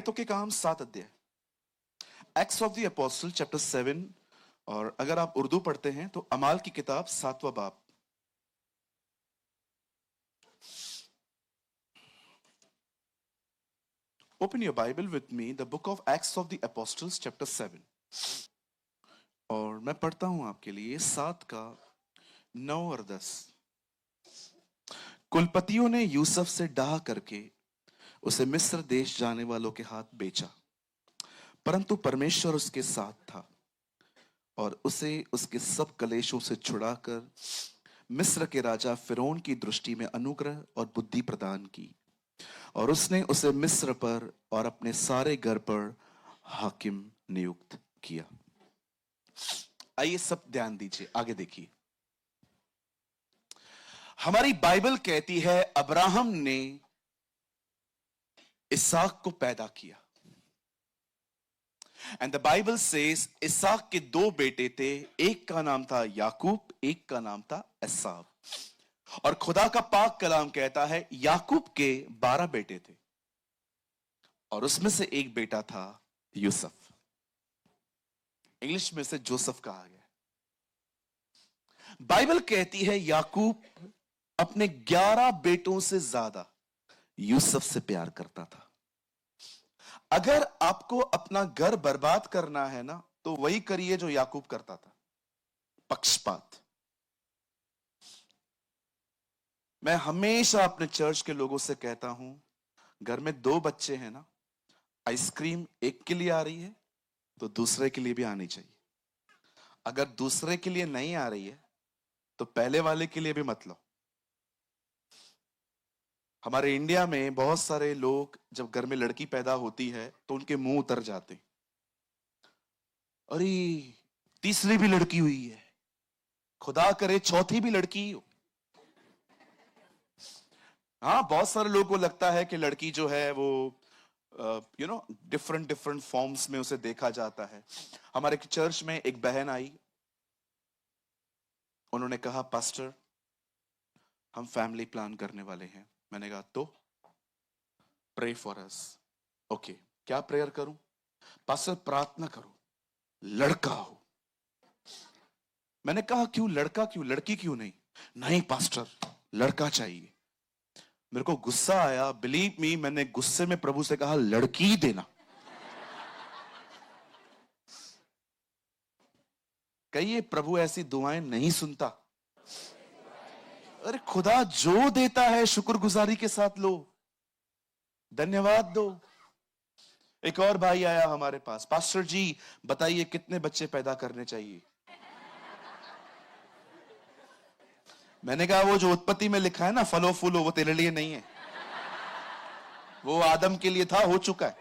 प्रेरितों के काम 7 अध्याय, acts of the apostle chapter 7, और अगर आप उर्दू पढ़ते हैं तो अमाल की किताब 7वां बाब। Open your Bible with me, the book of acts of the apostles chapter 7, और मैं पढ़ता हूं आपके लिए 7 का 9 और 10। कुलपतियों ने यूसुफ से डाह करके उसे मिस्र देश जाने वालों के हाथ बेचा, परंतु परमेश्वर उसके साथ था और उसे उसके सब कलेशों से छुड़ाकर मिस्र के राजा फिरौन की दृष्टि में अनुग्रह और बुद्धि प्रदान की, और उसने उसे मिस्र पर और अपने सारे घर पर हाकिम नियुक्त किया। आइए सब ध्यान दीजिए, आगे देखिए। हमारी बाइबल कहती है अब्राहम ने इसहाक को पैदा किया, एंड द बाइबल सेज इसहाक के 2 बेटे थे, एक का नाम था याकूब, एक का नाम था एसाव। और खुदा का पाक कलाम कहता है याकूब के 12 बेटे थे और उसमें से एक बेटा था यूसुफ, इंग्लिश में से जोसेफ कहा गया। बाइबल कहती है याकूब अपने 11 बेटों से ज्यादा यूसुफ से प्यार करता था। अगर आपको अपना घर बर्बाद करना है ना, तो वही करिए जो याकूब करता था, पक्षपात। मैं हमेशा अपने चर्च के लोगों से कहता हूं, घर में 2 बच्चे हैं ना, आइसक्रीम एक के लिए आ रही है तो दूसरे के लिए भी आनी चाहिए। अगर दूसरे के लिए नहीं आ रही है तो पहले वाले के लिए भी मत लो। हमारे इंडिया में बहुत सारे लोग जब घर में लड़की पैदा होती है तो उनके मुंह उतर जाते, अरे तीसरी भी लड़की हुई है, खुदा करे चौथी भी लड़की हो। हाँ, बहुत सारे लोगों को लगता है कि लड़की जो है वो डिफरेंट डिफरेंट फॉर्म्स में उसे देखा जाता है। हमारे चर्च में एक बहन आई, उन्होंने कहा पास्टर हम फैमिली प्लान करने वाले हैं। मैंने कहा तो प्रे फॉर अस। ओके, क्या प्रेयर करूं? पास्टर प्रार्थना करो लड़का हो। मैंने कहा क्यों लड़का, क्यों लड़की क्यों नहीं? नहीं पास्टर लड़का चाहिए। मेरे को गुस्सा आया, बिलीव मी, मैंने गुस्से में प्रभु से कहा लड़की ही देना। कहिए प्रभु ऐसी दुआएं नहीं सुनता। अरे खुदा जो देता है शुक्रगुजारी के साथ लो, धन्यवाद दो। एक और भाई आया हमारे पास, पास्टर जी बताइए कितने बच्चे पैदा करने चाहिए? मैंने कहा वो जो उत्पत्ति में लिखा है ना फलो फूलो, वो तेरे लिए नहीं है, वो आदम के लिए था, हो चुका है।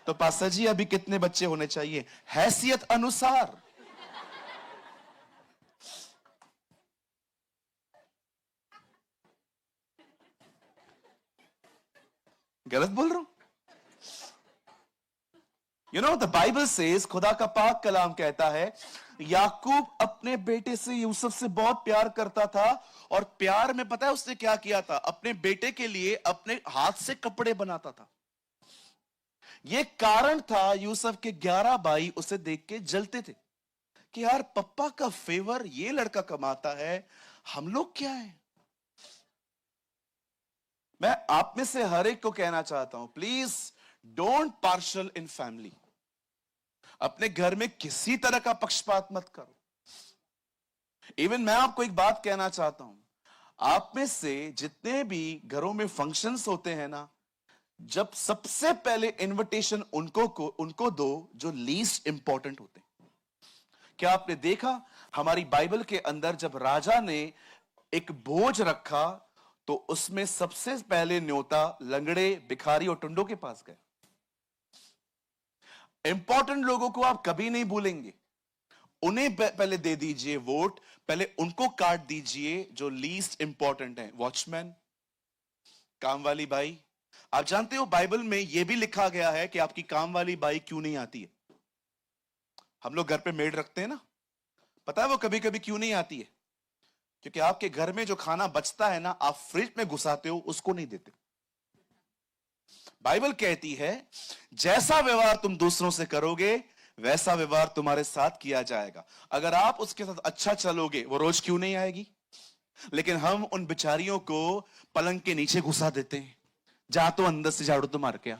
तो पास्टर जी अभी कितने बच्चे होने चाहिए? हैसियत अनुसार। गलत बोल रहा हूं? द बाइबल सेज, खुदा का पाक कलाम कहता है याकूब अपने बेटे से यूसुफ से बहुत प्यार करता था, और प्यार में पता है उसने क्या किया था? अपने बेटे के लिए अपने हाथ से कपड़े बनाता था। यह कारण था यूसुफ के 11 भाई उसे देख के जलते थे कि यार पप्पा का फेवर ये लड़का कमाता है, हम लोग क्या है? मैं आप में से हर एक को कहना चाहता हूं, please don't partial in family. अपने घर में किसी तरह का पक्षपात मत करो। इवन मैं आपको एक बात कहना चाहता हूं, आप में से जितने भी घरों में फंक्शंस होते हैं ना, जब सबसे पहले इनविटेशन उनको दो जो लीस्ट इंपॉर्टेंट होते हैं। क्या आपने देखा हमारी बाइबल के अंदर जब राजा ने एक भोज रखा तो उसमें सबसे पहले न्योता लंगड़े, भिखारी और टुंडों के पास गए। इंपॉर्टेंट लोगों को आप कभी नहीं भूलेंगे, उन्हें पहले दे दीजिए वोट, पहले उनको काट दीजिए जो लीस्ट इंपॉर्टेंट है। वॉचमैन, काम वाली बाई। आप जानते हो बाइबल में यह भी लिखा गया है कि आपकी काम वाली बाई क्यों नहीं आती है? हम लोग घर पे मेड रखते हैं ना, पता है वो कभी कभी क्यों नहीं आती है? क्योंकि आपके घर में जो खाना बचता है ना, आप फ्रिज में घुसाते हो, उसको नहीं देते। बाइबल कहती है जैसा व्यवहार तुम दूसरों से करोगे वैसा व्यवहार तुम्हारे साथ किया जाएगा। अगर आप उसके साथ अच्छा चलोगे वो रोज क्यों नहीं आएगी? लेकिन हम उन बिचारियों को पलंग के नीचे घुसा देते हैं। जा तो अंदर से झाड़ू तो मार के आ।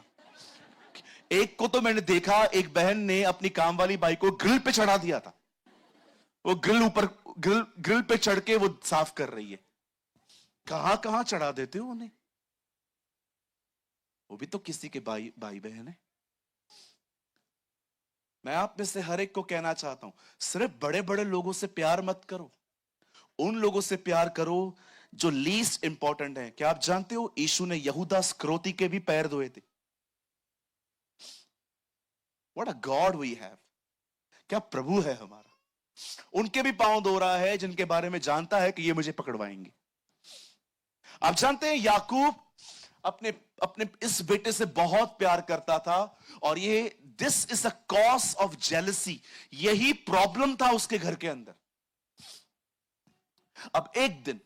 एक को तो मैंने देखा, एक बहन ने अपनी काम वाली बाई को ग्रिल पे चढ़ा दिया था। वो ग्रिल पे चढ़ के वो साफ कर रही है। कहां कहां चढ़ा देते हो उन्हें? वो भी तो किसी के भाई बहन है। मैं आप में से हर एक को कहना चाहता हूं, सिर्फ बड़े बड़े लोगों से प्यार मत करो, उन लोगों से प्यार करो जो लीस्ट इंपॉर्टेंट है। क्या आप जानते हो यीशु ने यहूदा स्क्रोती के भी पैर धोए थे? What a god we have! क्या प्रभु है हमारा! उनके भी पांव धो रहा है जिनके बारे में जानता है कि ये मुझे पकड़वाएंगे। आप जानते हैं याकूब अपने अपने इस बेटे से बहुत प्यार करता था, और ये this is a cause of jealousy, यही प्रॉब्लम था उसके घर के अंदर। अब एक दिन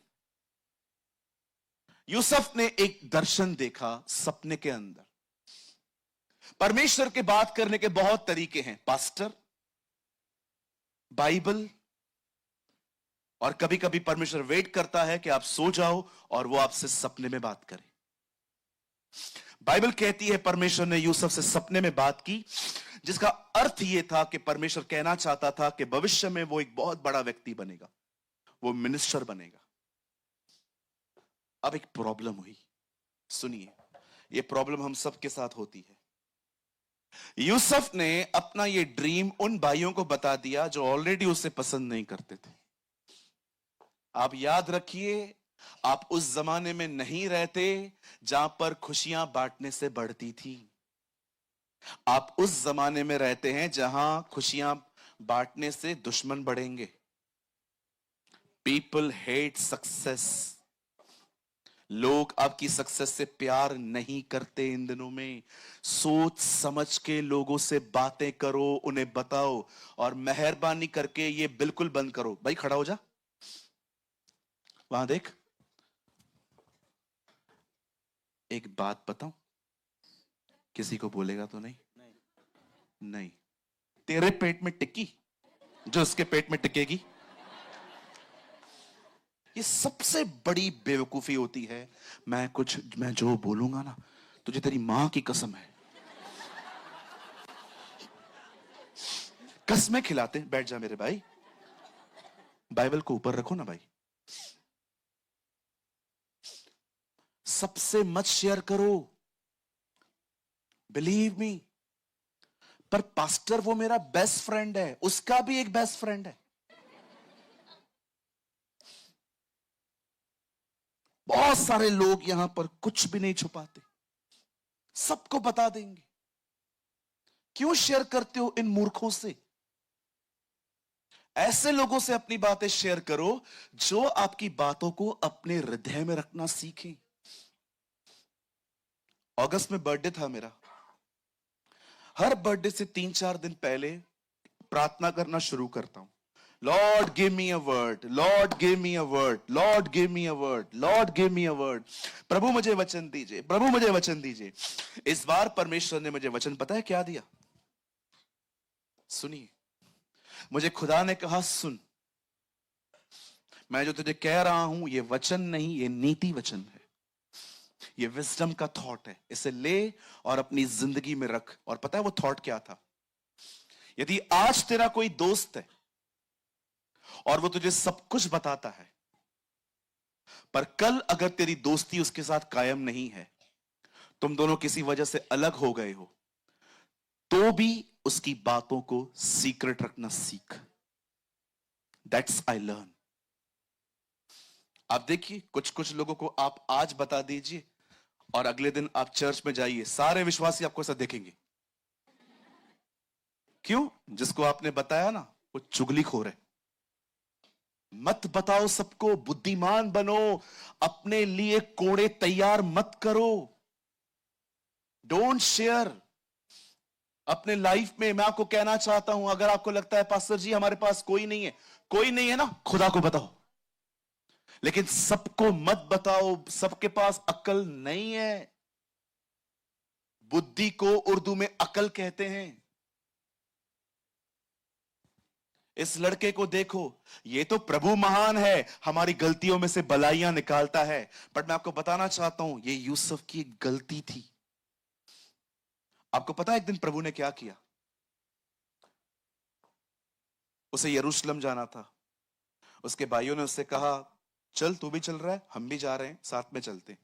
यूसुफ ने एक दर्शन देखा सपने के अंदर। परमेश्वर के बात करने के बहुत तरीके हैं, पास्टर, बाइबल, और कभी कभी परमेश्वर वेट करता है कि आप सो जाओ और वो आपसे सपने में बात करे। बाइबल कहती है परमेश्वर ने यूसुफ से सपने में बात की, जिसका अर्थ यह था कि परमेश्वर कहना चाहता था कि भविष्य में वो एक बहुत बड़ा व्यक्ति बनेगा, वो मिनिस्टर बनेगा। अब एक प्रॉब्लम हुई, सुनिए, ये प्रॉब्लम हम सबके साथ होती है। यूसुफ ने अपना ये ड्रीम उन भाइयों को बता दिया जो ऑलरेडी उसे पसंद नहीं करते थे। आप याद रखिए, आप उस जमाने में नहीं रहते जहां पर खुशियां बांटने से बढ़ती थी। आप उस जमाने में रहते हैं जहां खुशियां बांटने से दुश्मन बढ़ेंगे। People hate success. लोग आपकी सक्सेस से प्यार नहीं करते इन दिनों में। सोच समझ के लोगों से बातें करो, उन्हें बताओ, और मेहरबानी करके ये बिल्कुल बंद करो। भाई खड़ा हो जा, वहां देख। एक बात बताऊं, किसी को बोलेगा तो नहीं? नहीं। तेरे पेट में टिक्की जो उसके पेट में टिकेगी। ये सबसे बड़ी बेवकूफी होती है। मैं जो बोलूंगा ना, तुझे तेरी मां की कसम है। कसमें खिलाते हैं। बैठ जा मेरे भाई, बाइबल को ऊपर रखो ना भाई। सबसे मत शेयर करो, बिलीव मी। पर पास्टर वो मेरा बेस्ट फ्रेंड है, उसका भी एक बेस्ट फ्रेंड है। बहुत सारे लोग यहां पर कुछ भी नहीं छुपाते, सबको बता देंगे। क्यों शेयर करते हो इन मूर्खों से? ऐसे लोगों से अपनी बातें शेयर करो जो आपकी बातों को अपने हृदय में रखना सीखें। अगस्त में बर्थडे था मेरा। हर बर्थडे से 3-4 दिन पहले प्रार्थना करना शुरू करता हूं। Lord give me a word, Lord give me a word, Lord give me a word, Lord give me a word. प्रभु मुझे वचन दीजिए, प्रभु मुझे वचन दीजिए। इस बार परमेश्वर ने मुझे वचन पता है क्या दिया? सुनिए, मुझे खुदा ने कहा, सुन, मैं जो तुझे कह रहा हूं ये वचन नहीं, ये नीति वचन है, ये विजडम का थॉट है, इसे ले और अपनी जिंदगी में रख। और पता है वो थॉट क्या था? यदि आज तेरा कोई दोस्त है और वो तुझे सब कुछ बताता है, पर कल अगर तेरी दोस्ती उसके साथ कायम नहीं है, तुम दोनों किसी वजह से अलग हो गए हो, तो भी उसकी बातों को सीक्रेट रखना सीख। That's I learn. आप देखिए, कुछ कुछ लोगों को आप आज बता दीजिए और अगले दिन आप चर्च में जाइए, सारे विश्वासी आपको ऐसा देखेंगे। क्यों? जिसको आपने बताया ना वो चुगलीखोर है। मत बताओ सबको, बुद्धिमान बनो, अपने लिए कोड़े तैयार मत करो। डोंट शेयर अपने लाइफ में। मैं आपको कहना चाहता हूं, अगर आपको लगता है पास्टर जी हमारे पास कोई नहीं है, कोई नहीं है ना, खुदा को बताओ। लेकिन सबको मत बताओ, सबके पास अक्ल नहीं है। बुद्धि को उर्दू में अकल कहते हैं। इस लड़के को देखो, ये तो प्रभु महान है, हमारी गलतियों में से भलाइयां निकालता है। बट मैं आपको बताना चाहता हूं, ये यूसुफ की एक गलती थी। आपको पता है एक दिन प्रभु ने क्या किया? उसे यरूशलेम जाना था। उसके भाइयों ने उससे कहा, चल तू भी चल रहा है, हम भी जा रहे हैं, साथ में चलते।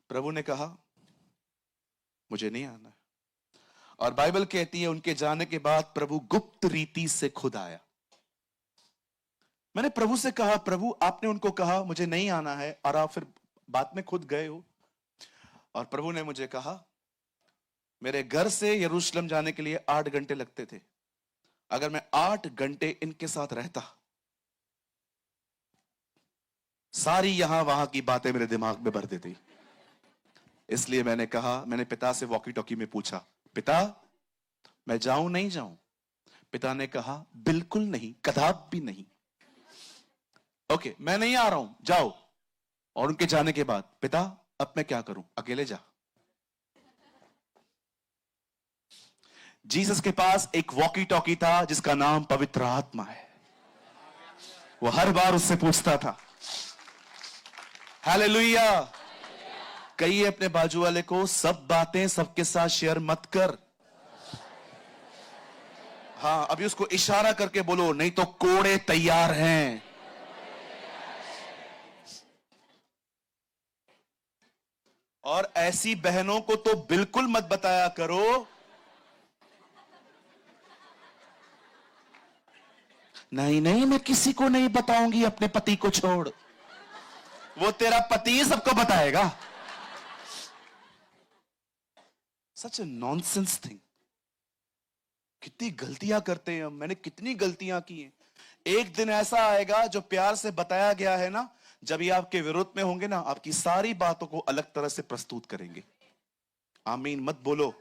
प्रभु ने कहा, मुझे नहीं आना। और बाइबल कहती है उनके जाने के बाद प्रभु गुप्त रीति से खुद आया। मैंने प्रभु से कहा, प्रभु आपने उनको कहा मुझे नहीं आना है, और आप फिर बाद में खुद गए हो। और प्रभु ने मुझे कहा, मेरे घर से यरूशलेम जाने के लिए 8 घंटे लगते थे। अगर मैं 8 घंटे इनके साथ रहता, सारी यहां वहां की बातें मेरे दिमाग में भर देती। इसलिए मैंने कहा, मैंने पिता से वॉकी टॉकी में पूछा, पिता मैं जाऊं नहीं जाऊं? पिता ने कहा, बिल्कुल नहीं, कदाप भी नहीं। ओके, मैं नहीं आ रहा हूं, जाओ। और उनके जाने के बाद, पिता अब मैं क्या करूं? अकेले जा। जीसस के पास एक वॉकी टॉकी था जिसका नाम पवित्र आत्मा है। वो हर बार उससे पूछता था। हालेलुया। कहिए अपने बाजू वाले को, सब बातें सबके साथ शेयर मत कर। हाँ, अभी उसको इशारा करके बोलो, नहीं तो कोड़े तैयार हैं। और ऐसी बहनों को तो बिल्कुल मत बताया करो। नहीं नहीं, मैं किसी को नहीं बताऊंगी अपने पति को छोड़। वो तेरा पति सबको बताएगा। सच ए नॉनसेंस थिंग। कितनी गलतियां करते हैं हम, मैंने कितनी गलतियां की हैं। एक दिन ऐसा आएगा जो प्यार से बताया गया है ना, जब ये आपके विरोध में होंगे ना, आपकी सारी बातों को अलग तरह से प्रस्तुत करेंगे। आमीन मत बोलो।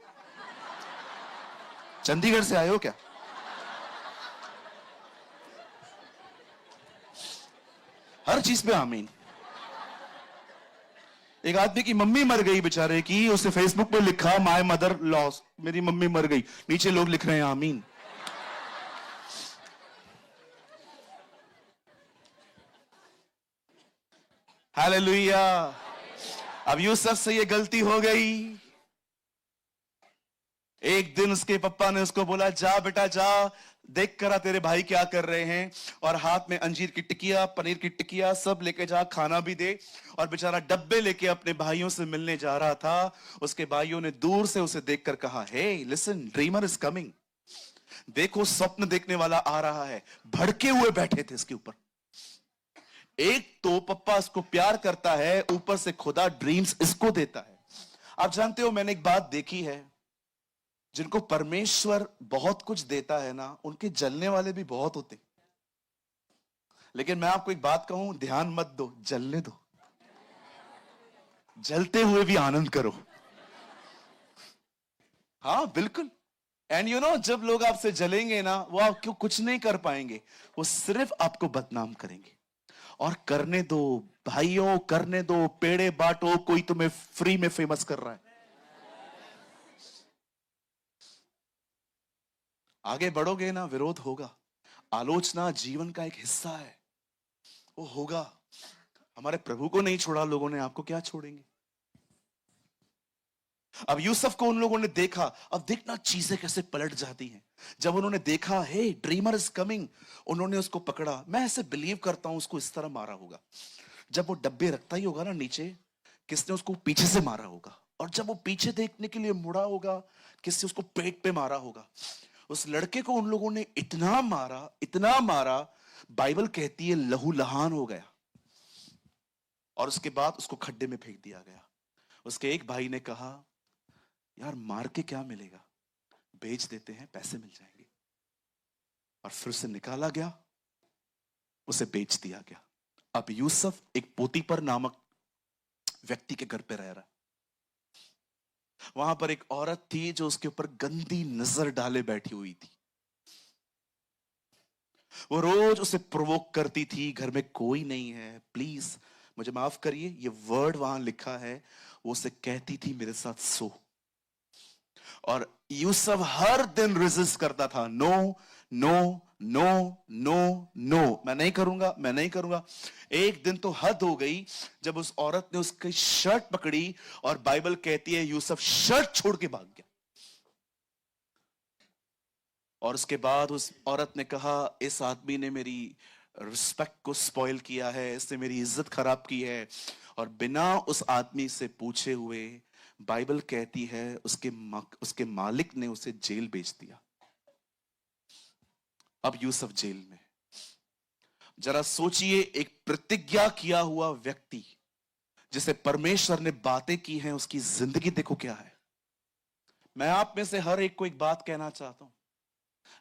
चंडीगढ़ से आए हो क्या? हर चीज पे आमीन। एक आदमी की मम्मी मर गई बेचारे की, उसने फेसबुक पे लिखा, माय मदर लॉस्ट, मेरी मम्मी मर गई। नीचे लोग लिख रहे हैं आमीन। हालेलुया। अब यूसुफ से ये गलती हो गई। एक दिन उसके पापा ने उसको बोला, जा बेटा जा, देख करा तेरे भाई क्या कर रहे हैं, और हाथ में अंजीर की टिकिया, पनीर की टिकिया सब लेके जा, खाना भी दे। और बेचारा डब्बे लेके अपने भाइयों से मिलने जा रहा था। उसके भाइयों ने दूर से उसे देखकर कहा, हे लिसन, ड्रीमर इज कमिंग। देखो स्वप्न देखने वाला आ रहा है। भड़के हुए बैठे थे इसके ऊपर। एक तो पप्पा इसको प्यार करता है, ऊपर से खुदा ड्रीम्स इसको देता है। आप जानते हो, मैंने एक बात देखी है, जिनको परमेश्वर बहुत कुछ देता है ना, उनके जलने वाले भी बहुत होते। लेकिन मैं आपको एक बात कहूं, ध्यान मत दो, जलने दो। जलते हुए भी आनंद करो। हाँ बिल्कुल। एंड यू नो, जब लोग आपसे जलेंगे ना, वो आपको कुछ नहीं कर पाएंगे, वो सिर्फ आपको बदनाम करेंगे। और करने दो भाइयों, करने दो, पेड़े बांटो, कोई तुम्हें फ्री में फेमस कर रहा है। आगे बढ़ोगे ना, विरोध होगा। आलोचना जीवन का एक हिस्सा है, वो होगा। हमारे प्रभु को नहीं छोड़ा लोगों ने, आपको क्या छोड़ेंगे? अब यूसुफ को उन लोगों ने देखा। अब देखना चीजें कैसे पलट जाती हैं। जब उन्होंने देखा, हे ड्रीमर इज कमिंग, उन्होंने उसको पकड़ा। मैं ऐसे बिलीव करता हूं उसको इस तरह मारा होगा, जब वो डब्बे रखता ही होगा ना नीचे, किसने उसको पीछे से मारा होगा। और जब वो पीछे देखने के लिए मुड़ा होगा, किसने उसको पेट पे मारा होगा। उस लड़के को उन लोगों ने इतना मारा, इतना मारा, बाइबल कहती है लहू लहान हो गया। और उसके बाद उसको खड्डे में फेंक दिया गया। उसके एक भाई ने कहा, यार मार के क्या मिलेगा, बेच देते हैं, पैसे मिल जाएंगे। और फिर उसे निकाला गया, उसे बेच दिया गया। अब यूसुफ एक पोतीपर नामक व्यक्ति के घर पे रह रहा है। वहां पर एक औरत थी जो उसके ऊपर गंदी नजर डाले बैठी हुई थी। वो रोज उसे प्रोवोक करती थी, घर में कोई नहीं है, प्लीज मुझे माफ करिए, ये वर्ड वहां लिखा है। वो उसे कहती थी, मेरे साथ सो। और यूसुफ हर दिन रेजिस्ट करता था, no no no no no, मैं नहीं करूंगा, मैं नहीं करूंगा। एक दिन तो हद हो गई जब उस औरत ने उसकी शर्ट पकड़ी और बाइबल कहती है यूसुफ शर्ट छोड़ के भाग गया। और उसके बाद उस औरत ने कहा, इस आदमी ने मेरी रिस्पेक्ट को स्पॉइल किया है, इसने मेरी इज्जत खराब की है। और बिना उस आदमी से पूछे हुए बाइबल कहती है उसके मालिक ने उसे जेल भेज दिया। अब यूसुफ जेल में। जरा सोचिए, एक प्रतिज्ञा किया हुआ व्यक्ति जिसे परमेश्वर ने बातें की हैं, उसकी जिंदगी देखो क्या है। मैं आप में से हर एक को एक बात कहना चाहता हूं,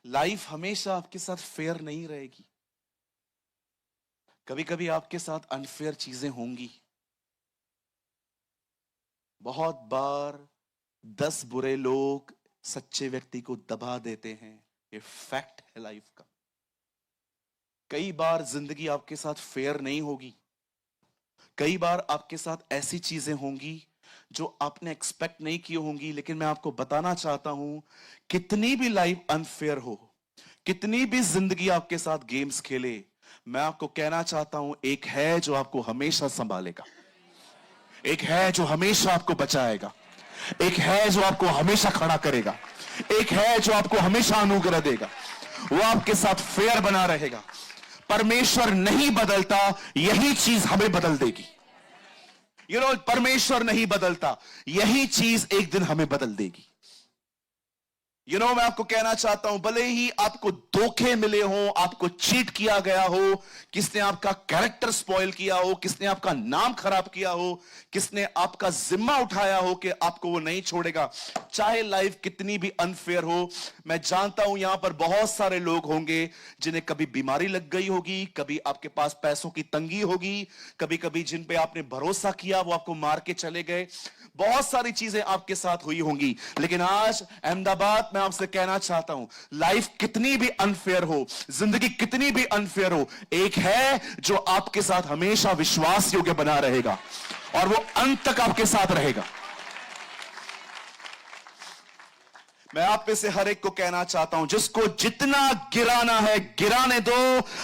लाइफ हमेशा आपके साथ फेयर नहीं रहेगी। कभी कभी आपके साथ अनफेयर चीजें होंगी। बहुत बार 10 बुरे लोग सच्चे व्यक्ति को दबा देते हैं, ये फैक्ट है लाइफ का। कई बार जिंदगी आपके साथ फेयर नहीं होगी। कई बार आपके साथ ऐसी चीजें होंगी जो आपने एक्सपेक्ट नहीं की होंगी। लेकिन मैं आपको बताना चाहता हूं, कितनी भी लाइफ अनफेयर हो, कितनी भी जिंदगी आपके साथ गेम्स खेले, मैं आपको कहना चाहता हूं, एक है जो आपको हमेशा संभालेगा, एक है जो हमेशा आपको बचाएगा, एक है जो आपको हमेशा खड़ा करेगा, एक है जो आपको हमेशा अनुग्रह देगा। वो आपके साथ फेयर बना रहेगा। परमेश्वर नहीं बदलता, यही चीज हमें बदल देगी। परमेश्वर नहीं बदलता, यही चीज एक दिन हमें बदल देगी। मैं आपको कहना चाहता हूं, भले ही आपको धोखे मिले हो, आपको चीट किया गया हो, किसने आपका कैरेक्टर स्पॉइल किया हो, किसने आपका नाम खराब किया हो, किसने आपका जिम्मा उठाया हो कि आपको वो नहीं छोड़ेगा, चाहे लाइफ कितनी भी अनफेयर हो। मैं जानता हूं यहां पर बहुत सारे लोग होंगे जिन्हें कभी बीमारी लग गई होगी, कभी आपके पास पैसों की तंगी होगी, कभी कभी जिन पे आपने भरोसा किया वो आपको मार के चले गए। बहुत सारी चीजें आपके साथ हुई होंगी। लेकिन आज अहमदाबाद मैं आपसे कहना चाहता हूं, लाइफ कितनी भी अनफेयर हो, जिंदगी कितनी भी अनफेयर हो, एक है जो आपके साथ हमेशा विश्वास योग्य बना रहेगा और वो अंत तक आपके साथ रहेगा। मैं आप में से हर एक को कहना चाहता हूं, जिसको जितना गिराना है गिराने दो,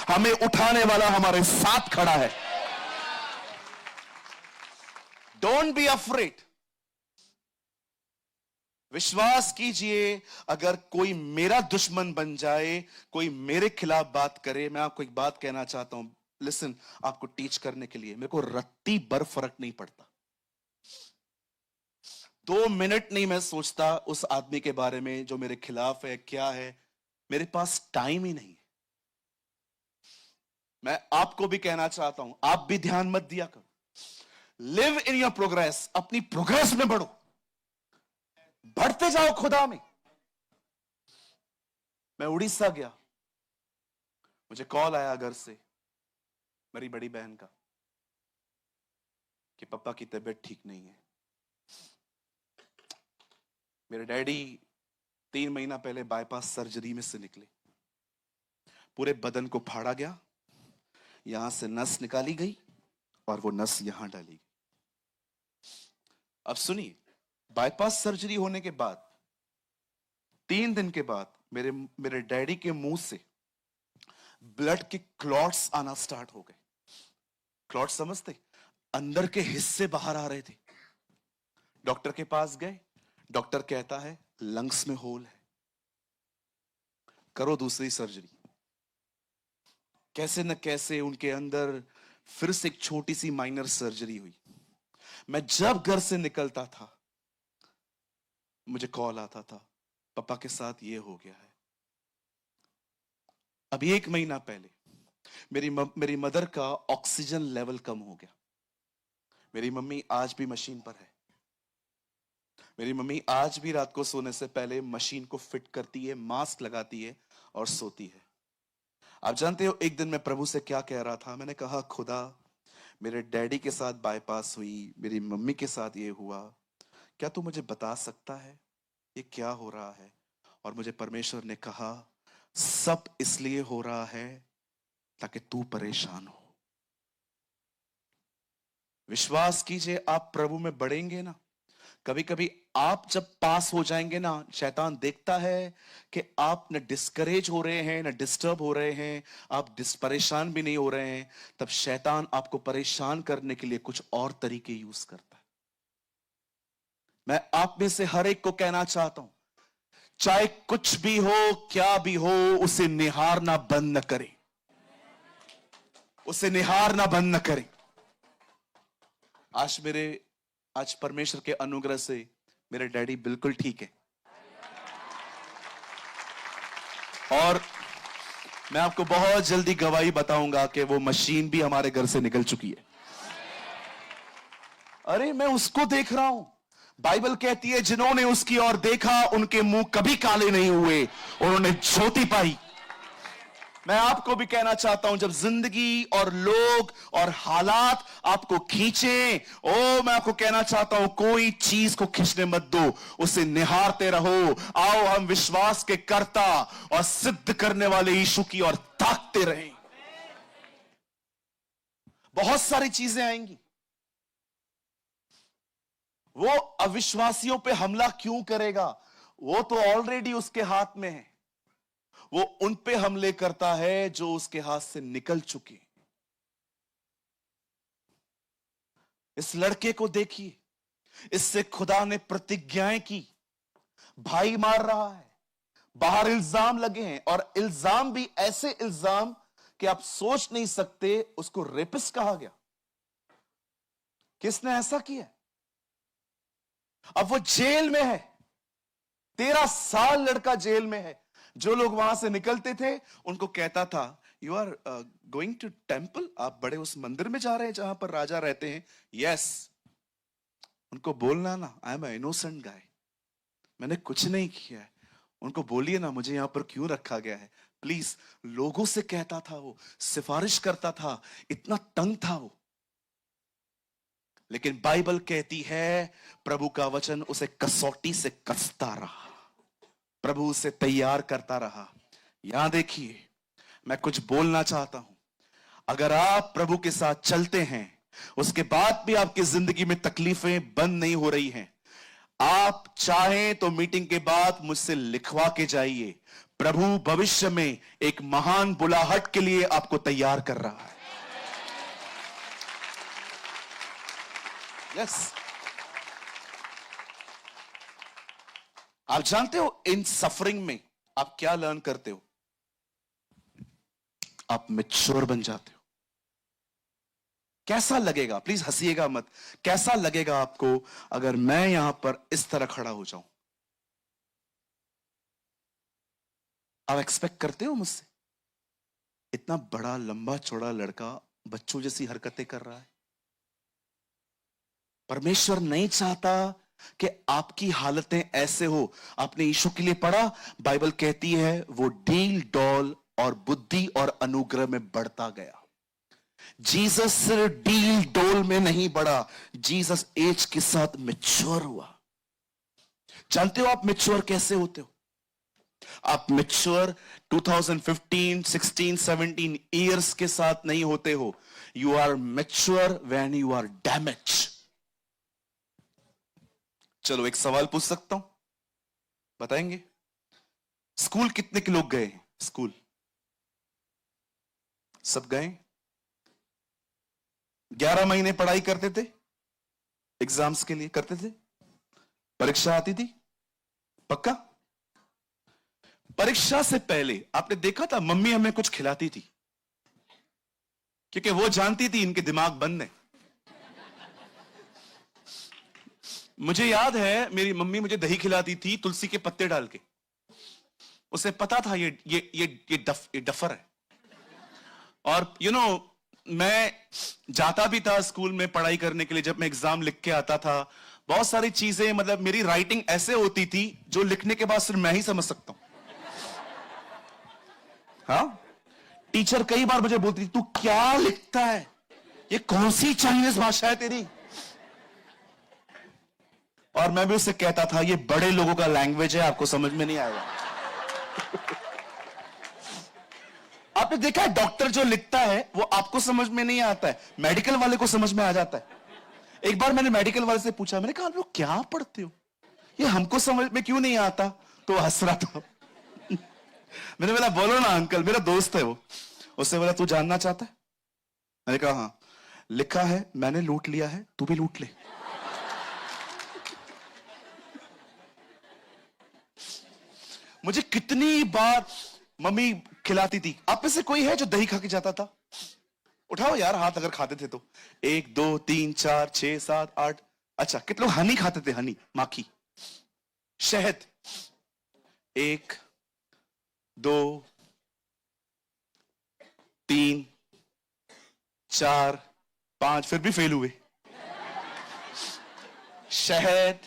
हमें उठाने वाला हमारे साथ खड़ा है। Don't be afraid. विश्वास कीजिए, अगर कोई मेरा दुश्मन बन जाए, कोई मेरे खिलाफ बात करे, मैं आपको एक बात कहना चाहता हूं, लिसन, आपको टीच करने के लिए, मेरे को रत्ती भर फर्क नहीं पड़ता। 2 मिनट नहीं मैं सोचता उस आदमी के बारे में जो मेरे खिलाफ है, क्या है, मेरे पास टाइम ही नहीं है। मैं आपको भी कहना चाहता हूं, आप भी ध्यान मत दिया करो। लिव इन योर प्रोग्रेस, अपनी प्रोग्रेस में बढ़ो, बढ़ते जाओ खुदा में। मैं उड़ीसा गया, मुझे कॉल आया घर से, मेरी बड़ी बहन का, कि पापा की तबीयत ठीक नहीं है। मेरे डैडी 3 महीना पहले बाईपास सर्जरी में से निकले। पूरे बदन को फाड़ा गया, यहां से नस निकाली गई और वो नस यहां डाली गई। अब सुनिए, बाईपास सर्जरी होने के बाद 3 दिन के बाद मेरे डैडी के मुंह से ब्लड के क्लॉट्स आना स्टार्ट हो गए। क्लॉट्स समझते, अंदर के हिस्से बाहर आ रहे थे। डॉक्टर के पास गए, डॉक्टर कहता है लंग्स में होल है, करो दूसरी सर्जरी। कैसे न कैसे उनके अंदर फिर से एक छोटी सी माइनर सर्जरी हुई। मैं जब घर से निकलता था, मुझे कॉल आता था, पापा के साथ ये हो गया है। अभी 1 महीना पहले मेरी मदर का ऑक्सीजन लेवल कम हो गया। मेरी मम्मी आज भी मशीन पर है। मेरी मम्मी आज भी रात को सोने से पहले मशीन को फिट करती है, मास्क लगाती है और सोती है। आप जानते हो, एक दिन मैं प्रभु से क्या कह रहा था, मैंने कहा, खुदा, मेरे डैडी के साथ बाईपास हुई, मेरी मम्मी के साथ ये हुआ, क्या तू मुझे बता सकता है ये क्या हो रहा है? और मुझे परमेश्वर ने कहा, सब इसलिए हो रहा है ताकि तू परेशान हो। विश्वास कीजिए, आप प्रभु में बढ़ेंगे ना, कभी कभी आप जब पास हो जाएंगे ना, शैतान देखता है कि आप न डिस्करेज हो रहे हैं, न डिस्टर्ब हो रहे हैं, आप परेशान भी नहीं हो रहे हैं, तब शैतान आपको परेशान करने के लिए कुछ और तरीके यूज करता है। मैं आप में से हर एक को कहना चाहता हूं, चाहे कुछ भी हो, क्या भी हो, उसे निहारना बंद न करें, उसे निहारना बंद न करें। आज परमेश्वर के अनुग्रह से मेरे डैडी बिल्कुल ठीक है, और मैं आपको बहुत जल्दी गवाही बताऊंगा कि वो मशीन भी हमारे घर से निकल चुकी है। अरे मैं उसको देख रहा हूं, बाइबल कहती है जिन्होंने उसकी ओर देखा उनके मुंह कभी काले नहीं हुए, उन्होंने ज्योति पाई। मैं आपको भी कहना चाहता हूं, जब जिंदगी और लोग और हालात आपको खींचे, मैं आपको कहना चाहता हूं, कोई चीज को खींचने मत दो, उसे निहारते रहो। आओ हम विश्वास के कर्ता और सिद्ध करने वाले यीशु की ओर ताकते रहें। बहुत सारी चीजें आएंगी। वो अविश्वासियों पे हमला क्यों करेगा? वो तो ऑलरेडी उसके हाथ में है। वो उन पे हमले करता है जो उसके हाथ से निकल चुके। इस लड़के को देखिए, इससे खुदा ने प्रतिज्ञाएं की। भाई मार रहा है, बाहर इल्जाम लगे हैं, और इल्जाम भी ऐसे इल्जाम कि आप सोच नहीं सकते। उसको रेपिस्ट कहा गया। किसने ऐसा किया? अब वो जेल में है, 13 साल लड़का जेल में है। जो लोग वहां से निकलते थे उनको कहता था, you are going to temple, आप बड़े उस मंदिर में जा रहे हैं जहां पर राजा रहते हैं? यस। उनको बोलना ना, आई एम इनोसेंट गाय, मैंने कुछ नहीं किया है। उनको बोलिए ना, मुझे यहां पर क्यों रखा गया है, प्लीज। लोगों से कहता था, वो सिफारिश करता था, इतना तंग था वो। लेकिन बाइबल कहती है प्रभु का वचन उसे कसौटी से कसता रहा, प्रभु उसे तैयार करता रहा। यहां देखिए, मैं कुछ बोलना चाहता हूं। अगर आप प्रभु के साथ चलते हैं, उसके बाद भी आपकी जिंदगी में तकलीफें बंद नहीं हो रही हैं, आप चाहें तो मीटिंग के बाद मुझसे लिखवा के जाइए। प्रभु भविष्य में एक महान बुलाहट के लिए आपको तैयार कर रहा है। यस। आप जानते हो, इन सफरिंग में आप क्या लर्न करते हो? आप मैच्योर बन जाते हो। कैसा लगेगा, प्लीज हंसिएगा मत, कैसा लगेगा आपको अगर मैं यहां पर इस तरह खड़ा हो जाऊं? आप एक्सपेक्ट करते हो मुझसे? इतना बड़ा लंबा चौड़ा लड़का बच्चों जैसी हरकतें कर रहा है। परमेश्वर नहीं चाहता कि आपकी हालतें ऐसे हो। आपने यीशु के लिए पढ़ा, बाइबल कहती है वो डील डॉल और बुद्धि और अनुग्रह में बढ़ता गया। जीसस सिर्फ डील डोल में नहीं बढ़ा, जीसस एज के साथ मैच्योर हुआ। जानते हो आप मैच्योर कैसे होते हो? आप मैच्योर 2015, 16, 17 इयर्स के साथ नहीं होते हो। You are mature when you are damage. चलो एक सवाल पूछ सकता हूं, बताएंगे? स्कूल कितने के लोग गए? स्कूल सब गए? 11 महीने पढ़ाई करते थे, एग्जाम्स के लिए करते थे, परीक्षा आती थी, पक्का? परीक्षा से पहले आपने देखा था मम्मी हमें कुछ खिलाती थी, क्योंकि वो जानती थी इनके दिमाग बंद है। मुझे याद है मेरी मम्मी मुझे दही खिलाती थी तुलसी के पत्ते डाल के। उसे पता था ये डफर है। और मैं जाता भी था स्कूल में पढ़ाई करने के लिए। जब मैं एग्जाम लिख के आता था, बहुत सारी चीजें, मतलब मेरी राइटिंग ऐसे होती थी जो लिखने के बाद सिर्फ मैं ही समझ सकता हूं। हाँ, टीचर कई बार मुझे बोलती थी, तू क्या लिखता है, ये कौन सी चाइनीज भाषा है तेरी? और मैं भी उससे कहता था, ये बड़े लोगों का लैंग्वेज है, आपको समझ में नहीं आएगा। आपने देखा है डॉक्टर जो लिखता है वो आपको समझ में नहीं आता है, मेडिकल वाले को समझ में आ जाता है। एक बार मैंने मेडिकल वाले से पूछा, मैंने कहा आप लोग क्या पढ़ते हो, ये हमको समझ में क्यों नहीं आता। तो हंस रहा था। मैंने बोला बोलो ना अंकल, मेरा दोस्त है वो। उसने बोला तू जानना चाहता है। मैंने कहा हाँ। लिखा है मैंने लूट लिया है, तू भी लूट ले। मुझे कितनी बार मम्मी खिलाती थी। आप में से कोई है जो दही खा के जाता था? उठाओ यार हाथ अगर खाते थे तो। 1 2 3 4 6 7 8। अच्छा, कितने लोग हनी खाते थे? हनी, माखी, शहद। 1 2 3 4 5, फिर भी फेल हुए। शहद।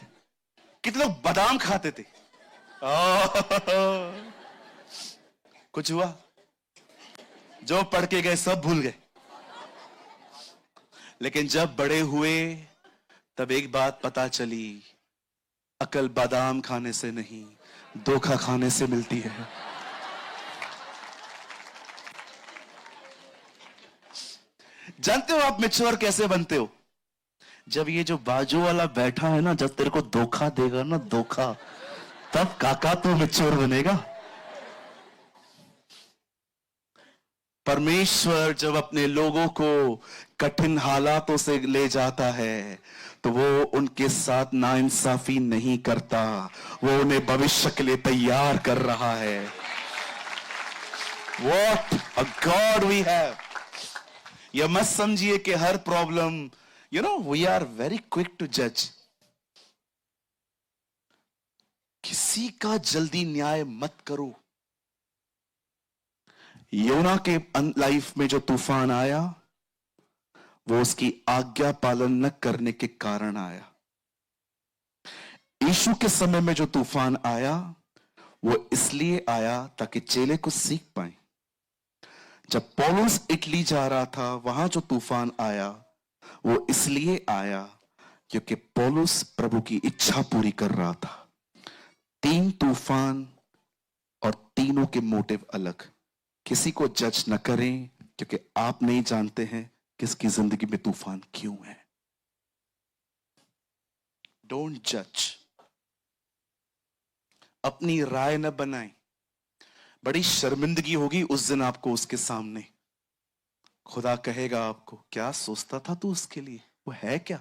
कितने लोग बादाम खाते थे? कुछ हुआ? जो पढ़ के गए सब भूल गए। लेकिन जब बड़े हुए तब एक बात पता चली, अकल बादाम खाने से नहीं, धोखा खाने से मिलती है। जानते हो आप मैच्योर कैसे बनते हो? जब ये जो बाजू वाला बैठा है ना, जब तेरे को धोखा देगा ना, धोखा, तब काका तो मैच्योर बनेगा। परमेश्वर जब अपने लोगों को कठिन हालातों से ले जाता है तो वो उनके साथ नाइंसाफी नहीं करता, वो उन्हें भविष्य के लिए तैयार कर रहा है। What a God we have! यह मत समझिए कि हर problem, we are very quick to judge. किसी का जल्दी न्याय मत करो। योना के लाइफ में जो तूफान आया वो उसकी आज्ञा पालन न करने के कारण आया। यीशु के समय में जो तूफान आया वो इसलिए आया ताकि चेले कुछ सीख पाए। जब पौलुस इटली जा रहा था वहां जो तूफान आया वो इसलिए आया क्योंकि पौलुस प्रभु की इच्छा पूरी कर रहा था। 3 तूफान और तीनों के मोटिव अलग। किसी को जज न करें क्योंकि आप नहीं जानते हैं किसकी जिंदगी में तूफान क्यों है। डोंट जज। अपनी राय न बनाएं। बड़ी शर्मिंदगी होगी उस दिन आपको उसके सामने। खुदा कहेगा आपको, क्या सोचता था तू उसके लिए, वो है क्या?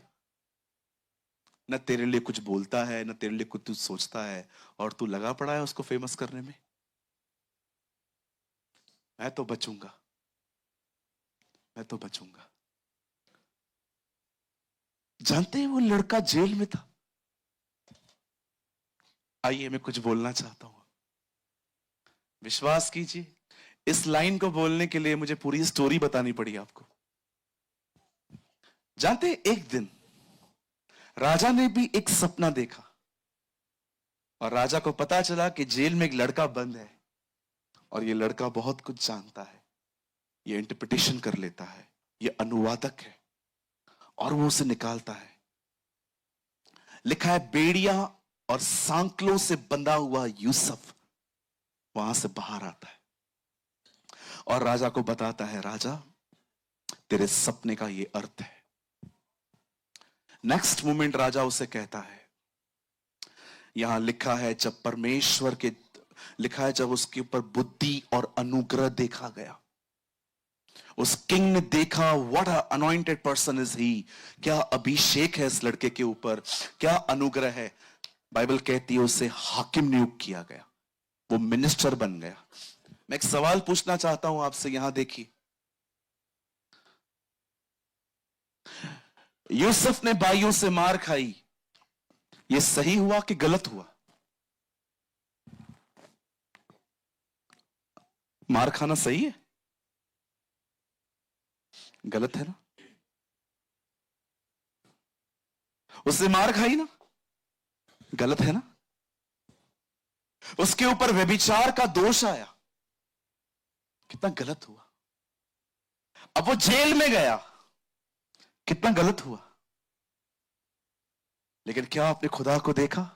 न तेरे लिए कुछ बोलता है, न तेरे लिए कुछ तू सोचता है, और तू लगा पड़ा है उसको फेमस करने में। मैं तो बचूंगा, मैं तो बचूंगा। जानते हैं वो लड़का जेल में था। आइए मैं कुछ बोलना चाहता हूं। विश्वास कीजिए, इस लाइन को बोलने के लिए मुझे पूरी स्टोरी बतानी पड़ी आपको। जानते हैं एक दिन राजा ने भी एक सपना देखा और राजा को पता चला कि जेल में एक लड़का बंद है और ये लड़का बहुत कुछ जानता है, ये इंटरप्रिटेशन कर लेता है, ये अनुवादक है और वो उसे निकालता है। लिखा है बेड़िया और सांकलों से बंधा हुआ यूसुफ वहां से बाहर आता है और राजा को बताता है, राजा तेरे सपने का ये अर्थ है। नेक्स्ट मोमेंट राजा उसे कहता है, यहां लिखा है जब परमेश्वर के, लिखा है जब उसके ऊपर बुद्धि और अनुग्रह देखा गया, उस किंग ने देखा, what a anointed person is he, क्या अभिषेक है इस लड़के के ऊपर, क्या अनुग्रह है। बाइबल कहती है उसे हाकिम नियुक्त किया गया, वो मिनिस्टर बन गया। मैं एक सवाल पूछना चाहता हूं आपसे, यहां देखिए, यूसुफ ने भाइयों से मार खाई, ये सही हुआ कि गलत हुआ? मार खाना सही है? गलत है ना? उससे मार खाई ना, गलत है ना? उसके ऊपर व्यभिचार का दोष आया, कितना गलत हुआ। अब वो जेल में गया, कितना गलत हुआ। लेकिन क्या आपने खुदा को देखा?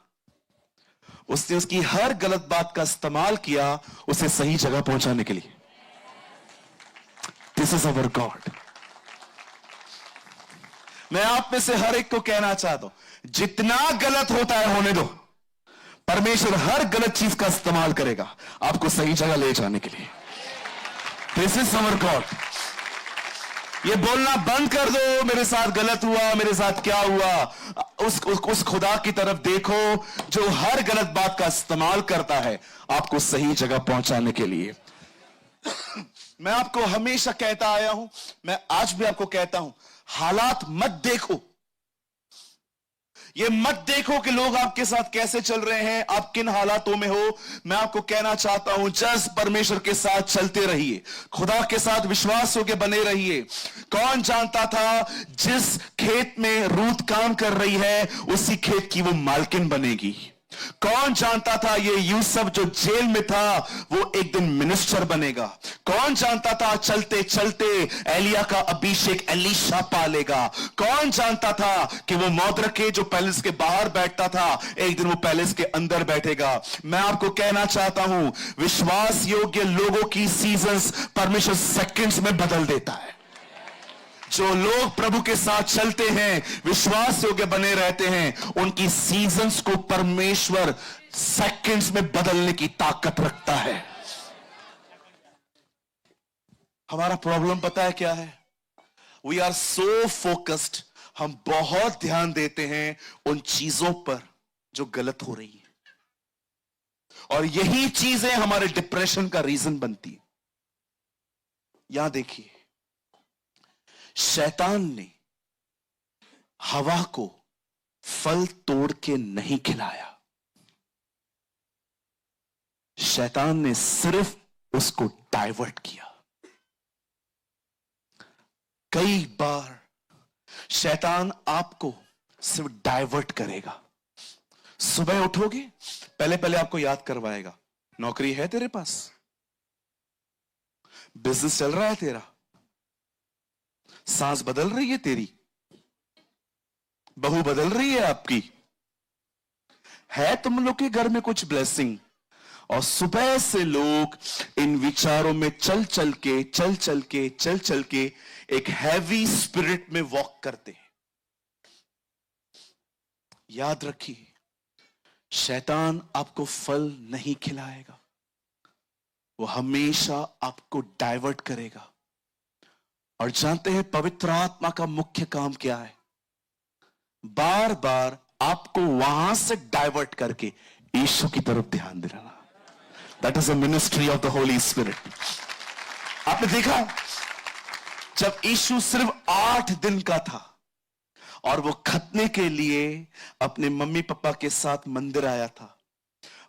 उसने उसकी हर गलत बात का इस्तेमाल किया उसे सही जगह पहुंचाने के लिए। This is our God. मैं आप में से हर एक को कहना चाहता हूं, जितना गलत होता है होने दो। परमेश्वर हर गलत चीज का इस्तेमाल करेगा आपको सही जगह ले जाने के लिए। This is our God. ये बोलना बंद कर दो, मेरे साथ गलत हुआ, मेरे साथ क्या हुआ। उस खुदा की तरफ देखो जो हर गलत बात का इस्तेमाल करता है आपको सही जगह पहुंचाने के लिए। मैं आपको हमेशा कहता आया हूं, मैं आज भी आपको कहता हूं, हालात मत देखो। ये मत देखो कि लोग आपके साथ कैसे चल रहे हैं, आप किन हालातों में हो। मैं आपको कहना चाहता हूं, जस्ट परमेश्वर के साथ चलते रहिए, खुदा के साथ विश्वास होकर बने रहिए। कौन जानता था जिस खेत में रूत काम कर रही है उसी खेत की वो मालकिन बनेगी। कौन जानता था ये यूसुफ जो जेल में था वो एक दिन मिनिस्टर बनेगा। कौन जानता था चलते चलते एलिया का अभिषेक एलीशा पालेगा। कौन जानता था कि वो मौद्रके जो पैलेस के बाहर बैठता था एक दिन वो पैलेस के अंदर बैठेगा। मैं आपको कहना चाहता हूं, विश्वास योग्य लोगों की सीजन्स परमेश्वर सेकंड्स में बदल देता है। जो लोग प्रभु के साथ चलते हैं, विश्वास योग्य बने रहते हैं, उनकी सीजन्स को परमेश्वर सेकंड्स में बदलने की ताकत रखता है। हमारा प्रॉब्लम पता है क्या है? वी आर सो फोकस्ड, हम बहुत ध्यान देते हैं उन चीजों पर जो गलत हो रही है, और यही चीजें हमारे डिप्रेशन का रीजन बनती है। यहां देखिए, शैतान ने हवा को फल तोड़ के नहीं खिलाया, शैतान ने सिर्फ उसको डाइवर्ट किया। कई बार शैतान आपको सिर्फ डाइवर्ट करेगा। सुबह उठोगे, पहले पहले आपको याद करवाएगा, नौकरी है तेरे पास, बिजनेस चल रहा है तेरा, सांस बदल रही है तेरी, बहू बदल रही है आपकी, है तुम लोग के घर में कुछ ब्लेसिंग। और सुबह से लोग इन विचारों में चल चल के एक हैवी स्पिरिट में वॉक करते हैं। याद रखिए, शैतान आपको फल नहीं खिलाएगा, वो हमेशा आपको डाइवर्ट करेगा। और जानते हैं पवित्र आत्मा का मुख्य काम क्या है? बार बार आपको वहां से डाइवर्ट करके यीशु की तरफ ध्यान दिलाना। That is the ministry of the Holi spirit. आपने देखा, जब यीशु सिर्फ 8 दिन का था और वो खतने के लिए अपने मम्मी पापा के साथ मंदिर आया था,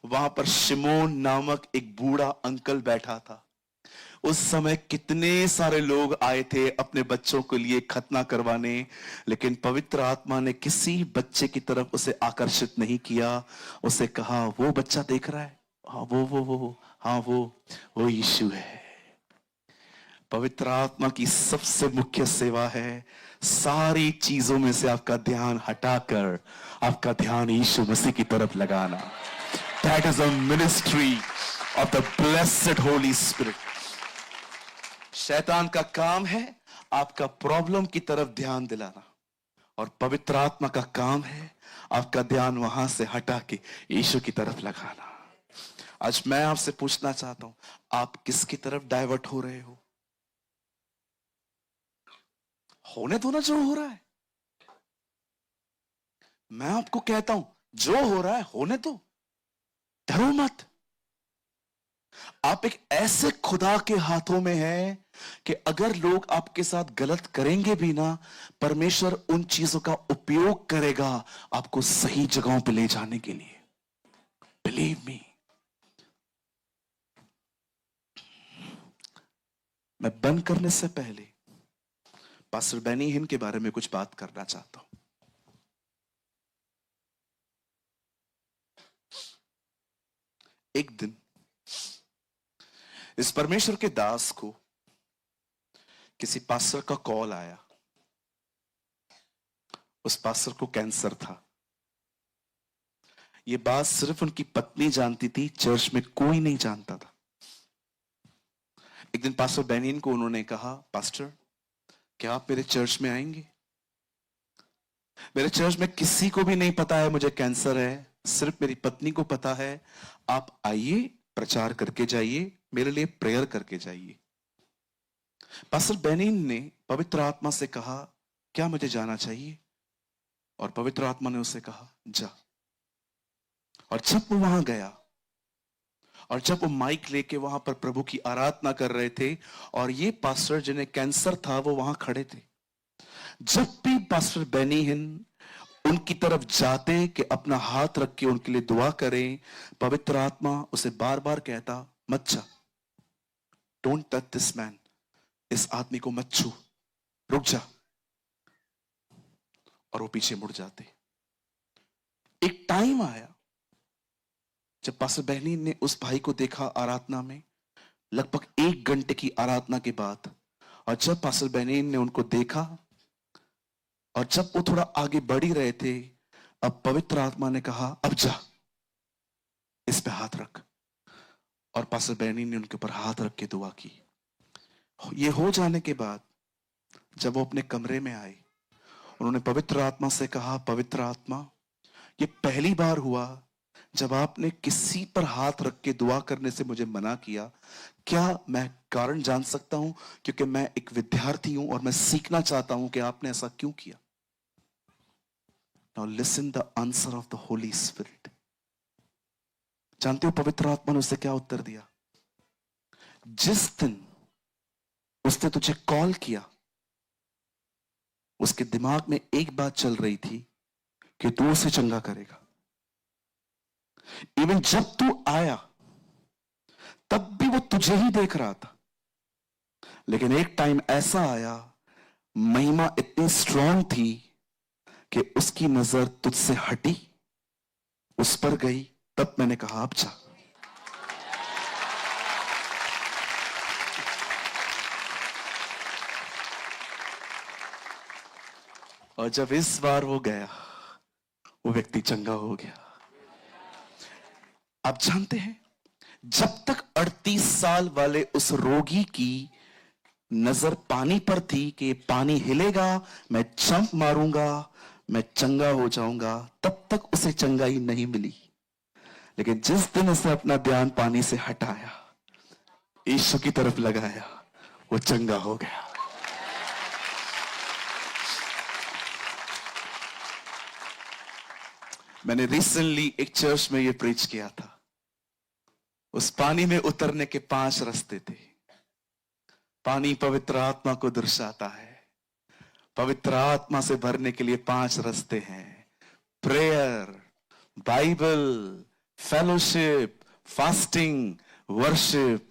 वहां पर शिमोन नामक एक बूढ़ा अंकल बैठा था। उस समय कितने सारे लोग आए थे अपने बच्चों के लिए खतना करवाने, लेकिन पवित्र आत्मा ने किसी बच्चे की तरफ उसे आकर्षित नहीं किया। उसे कहा, वो बच्चा देख रहा है, हाँ वो यीशु है। पवित्र आत्मा की सबसे मुख्य सेवा है सारी चीजों में से आपका ध्यान हटाकर आपका ध्यान यीशु मसीह की तरफ लगाना। That is a ministry of the blessed Holi spirit. शैतान का काम है आपका प्रॉब्लम की तरफ ध्यान दिलाना, और पवित्र आत्मा का काम है आपका ध्यान वहां से हटा के यीशु की तरफ लगाना। आज मैं आपसे पूछना चाहता हूं, आप किसकी तरफ डाइवर्ट हो रहे हो? होने दो ना जो हो रहा है। मैं आपको कहता हूं, जो हो रहा है होने दो, डरो मत। आप एक ऐसे खुदा के हाथों में हैं कि अगर लोग आपके साथ गलत करेंगे भी ना, परमेश्वर उन चीजों का उपयोग करेगा आपको सही जगहों पे ले जाने के लिए। Believe me. मैं बंद करने से पहले पास्टर बेनी हिन के बारे में कुछ बात करना चाहता हूं। एक दिन इस परमेश्वर के दास को किसी पास्टर का कॉल आया। उस पास्टर को कैंसर था। यह बात सिर्फ उनकी पत्नी जानती थी, चर्च में कोई नहीं जानता था। एक दिन पास्टर बेनियन को उन्होंने कहा, पास्टर क्या आप मेरे चर्च में आएंगे? मेरे चर्च में किसी को भी नहीं पता है मुझे कैंसर है, सिर्फ मेरी पत्नी को पता है। आप आइए, प्रचार करके जाइए, मेरे लिए प्रेयर करके जाइए। पास्टर बेनिन ने पवित्र आत्मा से कहा, क्या मुझे जाना चाहिए? और पवित्र आत्मा ने उससे कहा, जा। और जब वो वहां गया, और जब वो माइक लेके वहां पर प्रभु की आराधना कर रहे थे, और ये पास्टर जिन्हें कैंसर था वो वहां खड़े थे, जब भी पास्टर बेनिहिन उनकी तरफ जाते कि अपना हाथ रख के उनके लिए दुआ करें, पवित्र आत्मा उसे बार बार कहता, मत जा, डोंट टच दिस मैन, इस आदमी को मत छू, रुक जा। और वो पीछे मुड़ जाते। एक टाइम आया जब पास्टर बहनी ने उस भाई को देखा आराधना में, लगभग 1 घंटे की आराधना के बाद। और जब पास्टर बहनी ने उनको देखा, और जब वो थोड़ा आगे बढ़ ही रहे थे, अब पवित्र आत्मा ने कहा, अब जा, इस पे हाथ रख। और पास्टर बहनी ने उनके ऊपर हाथ रख के दुआ की। ये हो जाने के बाद जब वो अपने कमरे में आए, उन्होंने पवित्र आत्मा से कहा, पवित्र आत्मा, ये पहली बार हुआ जब आपने किसी पर हाथ रख के दुआ करने से मुझे मना किया। क्या मैं कारण जान सकता हूं? क्योंकि मैं एक विद्यार्थी हूं और मैं सीखना चाहता हूं कि आपने ऐसा क्यों किया। Now listen the answer of the Holi spirit. जानते हो पवित्र आत्मा ने उसे क्या उत्तर दिया? जिस दिन उसने तुझे कॉल किया, उसके दिमाग में एक बात चल रही थी कि तू उसे चंगा करेगा। इवन जब तू आया तब भी वो तुझे ही देख रहा था। लेकिन एक टाइम ऐसा आया, महिमा इतनी स्ट्रांग थी कि उसकी नजर तुझसे हटी, उस पर गई। तब मैंने कहा, अब जा। और जब इस बार वो गया, वो व्यक्ति चंगा हो गया। आप जानते हैं, जब तक 38 साल वाले उस रोगी की नजर पानी पर थी कि पानी हिलेगा, मैं जंप मारूंगा, मैं चंगा हो जाऊंगा, तब तक उसे चंगाई नहीं मिली। लेकिन जिस दिन उसने अपना ध्यान पानी से हटाया, यीशु की तरफ लगाया, वो चंगा हो गया। मैंने रिसेंटली एक चर्च में ये प्रीच किया था। उस पानी में उतरने के 5 रास्ते थे। पानी पवित्र आत्मा को दर्शाता है। पवित्र आत्मा से भरने के लिए 5 रास्ते हैं। Prayer, Bible, fellowship, fasting, worship,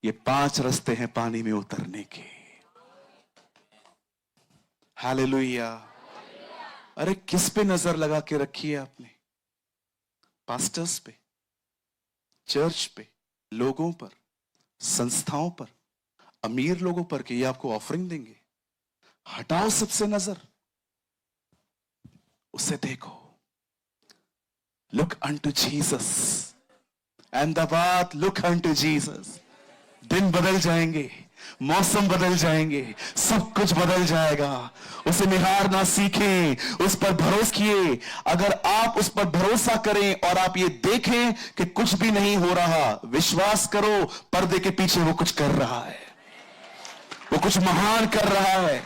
ये 5 रास्ते हैं पानी में उतरने के। हालेलुया। अरे किस पे नजर लगा के रखी है आपने? पास्टर्स पे, चर्च पे, लोगों पर, संस्थाओं पर, अमीर लोगों पर कि ये आपको ऑफरिंग देंगे? हटाओ सबसे नजर, उसे देखो। Look unto Jesus and the बात लुक अनटू जीसस। दिन बदल जाएंगे, मौसम बदल जाएंगे, सब कुछ बदल जाएगा। उसे निहारना सीखें, उस पर भरोसा किए। अगर आप उस पर भरोसा करें और आप ये देखें कि कुछ भी नहीं हो रहा, विश्वास करो, पर्दे के पीछे वो कुछ कर रहा है, वो कुछ महान कर रहा है।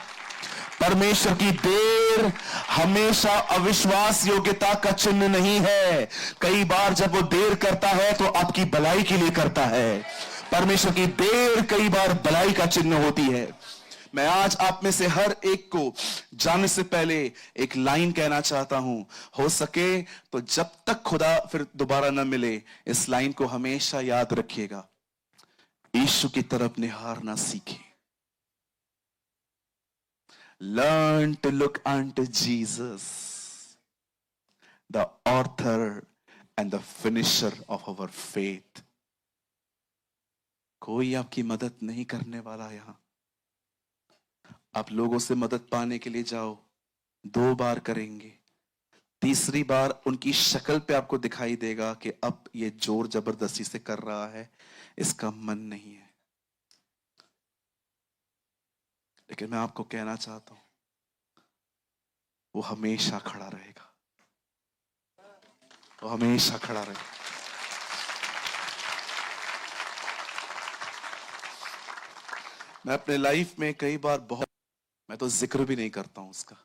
परमेश्वर की देर हमेशा अविश्वास योग्यता का चिन्ह नहीं है। कई बार जब वो देर करता है तो आपकी भलाई के लिए करता है। परमेश्वर की देर कई बार भलाई का चिन्ह होती है। मैं आज आप में से हर एक को जाने से पहले एक लाइन कहना चाहता हूं। हो सके तो जब तक खुदा फिर दोबारा न मिले, इस लाइन को हमेशा याद रखिएगा, यीशु की तरफ निहारना सीखें। Learn to look unto Jesus, the author and the finisher of our faith. कोई आपकी मदद नहीं करने वाला यहां। आप लोगों से मदद पाने के लिए जाओ, 2 बार करेंगे, तीसरी बार उनकी शक्ल पे आपको दिखाई देगा कि अब ये जोर जबरदस्ती से कर रहा है, इसका मन नहीं है। लेकिन मैं आपको कहना चाहता हूं, वो हमेशा खड़ा रहेगा, वो हमेशा खड़ा रहेगा। मैं अपने लाइफ में कई बार बहुत, मैं तो जिक्र भी नहीं करता हूं उसका,